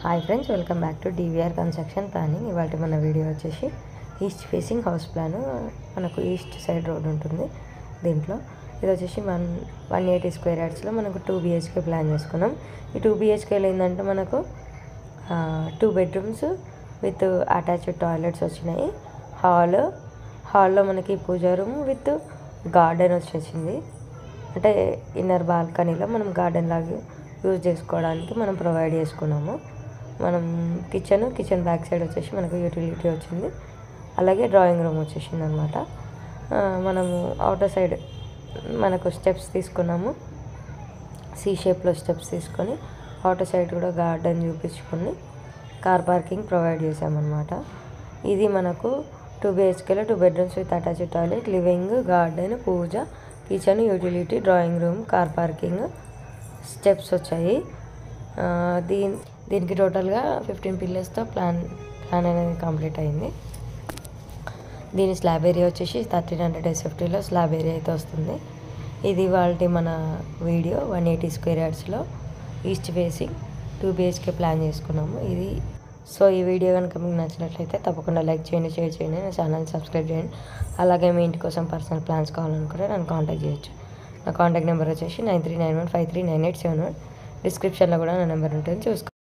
Hi friends, welcome back to DVR construction planning. ఇవాళ మన video వచ్చేసి ఈస్ట్ ఫేసింగ్ హౌస్ ప్లాన్. మనకు east side road ఉంటుంది. దీంట్లో ఇది వచ్చేసి 180 స్క్వేర్ యార్డ్స్లో మనకు 2 BHK ప్లాన్ చేసుకున్నాం. ఈ 2 BHKలో ఏంటంటే మనకు 2 బెడ్రూమ్స్ విత్ అటాచ్డ్ టాయిలెట్స్ వచ్చినాయి. హాల్లో మనకి పూజా రూమ్ విత్ గార్డెన్ వచ్చేసింది. అంటే ఇన్నర్ బాల్కనీలో మనం గార్డెన్ లాగా యూజ్ చేసుకోవడానికి మనం ప్రొవైడ్ చేసుకున్నాము. మనం కిచెన్ బ్యాక్ సైడ్ వచ్చేసి మనకు యూటిలిటీ వచ్చింది. అలాగే డ్రాయింగ్ రూమ్ వచ్చేసింది అనమాట. మనము అవుటర్ సైడ్ మనకు స్టెప్స్ తీసుకున్నాము. సి షేప్లో స్టెప్స్ తీసుకొని అవుటర్ సైడ్ కూడా గార్డెన్ చూపించుకొని కార్ పార్కింగ్ ప్రొవైడ్ చేసామన్నమాట. ఇది మనకు 2 BHKలో 2 bedrooms with attached toilet, living, garden, puja, kitchen, utility, drawing room, car parking, steps వచ్చాయి. దీనికి టోటల్గా 15 పిల్లర్స్తో ప్లాన్ అనేది కంప్లీట్ అయింది. దీని స్లాబ్ ఏరియా వచ్చేసి 1300 SFTలో స్లాబ్ ఏరియా అయితే వస్తుంది. ఇది వాళ్ళ మన వీడియో 180 స్క్వేర్ యార్డ్స్లో ఈస్ట్ ఫేసింగ్ 2 BHK ప్లాన్ చేసుకున్నాము. ఈ వీడియో కనుక మీకు నచ్చినట్లయితే తప్పకుండా లైక్ చేయండి, షేర్ చేయండి, నా ఛానల్ సబ్స్క్రైబ్ చేయండి. అలాగే మీ ఇంటి కోసం పర్సనల్ ప్లాన్స్ కావాలనుకుంటే నన్ను కాంటాక్ట్ చేయొచ్చు. నా కాంటాక్ట్ నెంబర్ వచ్చేసి 9391539871. డిస్క్రిప్షన్లో కూడా నా నెంబర్ ఉంటుంది, చూసుకోండి.